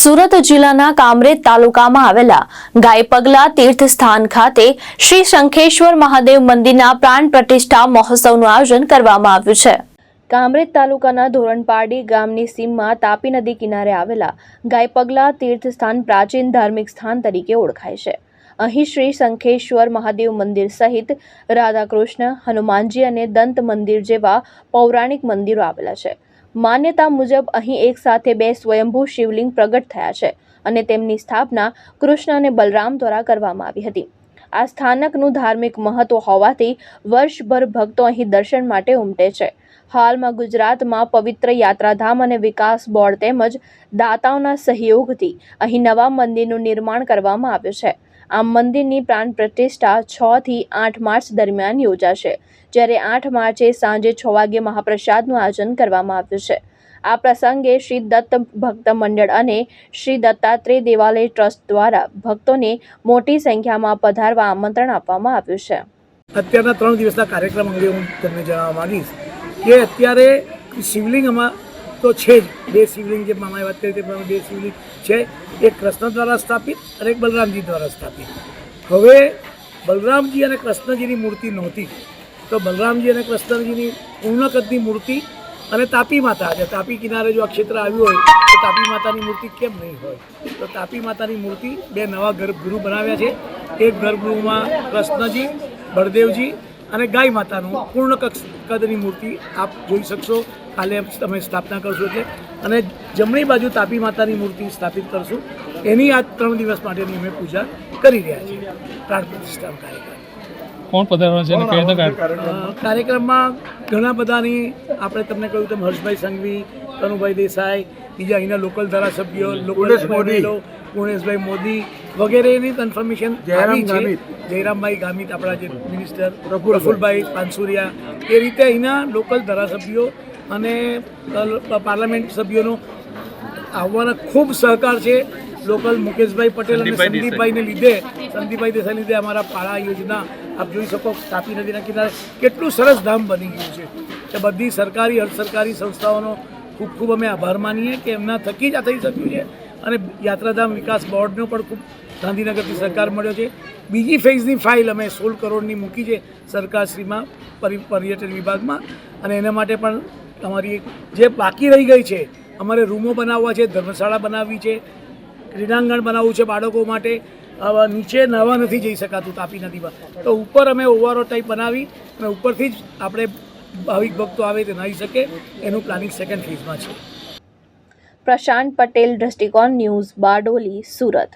સુરત જિલ્લાના કામરેજ તાલુકામાં આવેલા ગાયપગલા તીર્થસ્થાન ખાતે શ્રી શંખેશ્વર મહાદેવ મંદિરના પ્રાણ પ્રતિષ્ઠા મહોત્સવનું આયોજન કરવામાં આવ્યું છે। કામરેજ તાલુકાના ધોરણપારડી ગામની સીમમાં તાપી નદી કિનારે આવેલા ગાયપગલા તીર્થસ્થાન પ્રાચીન ધાર્મિક સ્થાન તરીકે ઓળખાય છે। અહીં શ્રી શંખેશ્વર મહાદેવ મંદિર સહિત રાધાકૃષ્ણ, હનુમાનજી અને દંત મંદિર જેવા પૌરાણિક મંદિરો આવેલા છે। માન્યતા મુજબ અહીં એક સાથે બે સ્વયંભૂ શિવલિંગ પ્રગટ થયા છે અને તેમની સ્થાપના કૃષ્ણ અને બલરામ દ્વારા કરવામાં આવી હતી। આ સ્થાનકનું ધાર્મિક મહત્વ હોવાથી વર્ષભર ભક્તો અહીં દર્શન માટે ઉમટે છે। હાલમાં ગુજરાતમાં પવિત્ર યાત્રાધામ અને વિકાસ બોર્ડ તેમજ દાતાઓના સહયોગથી અહીં નવા મંદિરનું નિર્માણ કરવામાં આવ્યું છે। આ મંદિરની પ્રાણ પ્રતિષ્ઠા 6 થી 8 માર્ચ દરમિયાન યોજાશે, જ્યારે 8 માર્ચે સાંજે 6 વાગ્યે મહાપ્રસાદનું આયોજન કરવામાં આવ્યું છે। આ પ્રસંગે શ્રી દત્ત ભક્ત મંડળ અને શ્રી દત્તાત્રેય દેવાલય ટ્રસ્ટ દ્વારા ભક્તોને મોટી સંખ્યામાં પધારવા આમંત્રણ આપવામાં આવ્યું છે। અત્યારના 3 દિવસના કાર્યક્રમ અંગે હું તમને જણાવવા માંગીશ કે અત્યારે શિવલિંગમાં તો છે જ, 2 શિવલિંગ જે મામાએ વાત કરી તે પ્રમાણે 2 શિવલિંગ છે, એક કૃષ્ણ દ્વારા સ્થાપિત અને એક બલરામજી દ્વારા સ્થાપિત। હવે બલરામજી અને કૃષ્ણજીની મૂર્તિ નહોતી, તો બલરામજી અને કૃષ્ણજીની પૂર્ણ કદની મૂર્તિ અને તાપી માતા છે, તાપી કિનારે જો આ ક્ષેત્ર આવ્યું હોય તો તાપી માતાની મૂર્તિ કેમ નહીં હોય? તો તાપી માતાની મૂર્તિ 2 નવા ગર્ભગૃહ બનાવ્યા છે। એક ગર્ભગૃહમાં કૃષ્ણજી, બળદેવજી અને ગાય માતાનું પૂર્ણ કદની મૂર્તિ આપ જોઈ શકશો। કાલે તમે સ્થાપના કરશો એટલે, અને જમણી બાજુ તાપી માતાની મૂર્તિ સ્થાપિત કરશું। એની આ 3 દિવસ માટેની અમે પૂજા કરી રહ્યા છીએ। પ્રાણ પ્રતિષ્ઠાનો કાર્યક્રમ કોણ પધારવાનું છે અને કઈ રીતે કાર્યક્રમમાં ઘણા બધાની આપણે તમને કહ્યું તેમ હર્ષભાઈ સંઘવી, કનુભાઈ દેસાઈ, બીજા અહીંના લોકલ ધારાસભ્યો, ગુણેશભાઈ મોદી વગેરેની કન્ફર્મેશન આવી છે। જયરામભાઈ ગામિત, આપણા જે મિનિસ્ટર પ્રફુલભાઈ પાનસુરિયા, એ રીતે અહીંના લોકલ ધારાસભ્યો અને પાર્લામેન્ટ સભ્યોનો આવવાના ખૂબ સહકાર છે। લોકલ મુકેશભાઈ પટેલ અને સંદીપભાઈ દેસાઈ લીધે અમારા પાળા યોજના આપ જોઈ શકો, તાપી નદીના કિનારે કેટલું સરસ ધામ બની ગયું છે। કે બધી સરકારી અર્ધ સરકારી સંસ્થાઓનો ખૂબ ખૂબ અમે આભાર માનીએ કે એમના થકી જ આ થઈ શક્યું છે। અને યાત્રાધામ વિકાસ બોર્ડનો પણ ખૂબ ગાંધીનગરથી સહકાર મળ્યો છે। બીજી ફેઝની ફાઇલ અમે 16 કરોડની મૂકી છે સરકારશ્રીમાં, પર્યટન વિભાગમાં, અને એના માટે પણ અમારી જે બાકી રહી ગઈ છે, અમારે રૂમો બનાવવા છે, ધર્મશાળા બનાવવી છે, ક્રીડાંગણ બનાવવું છે બાળકો માટે। નીચે નવા નથી જઈ શકાતું તાપી નદીમાં, તો ઉપર અમે ઓવરઓલ ટાઈપ બનાવી અને ઉપરથી જ આપણે ભાવિક ભક્તો આવે તે નાહી શકે એનું પ્લાનિંગ સેકન્ડ ફેઝમાં છે। પ્રશાંત પટેલ, દ્રષ્ટિકોણ ન્યૂઝ, બારડોલી, સુરત।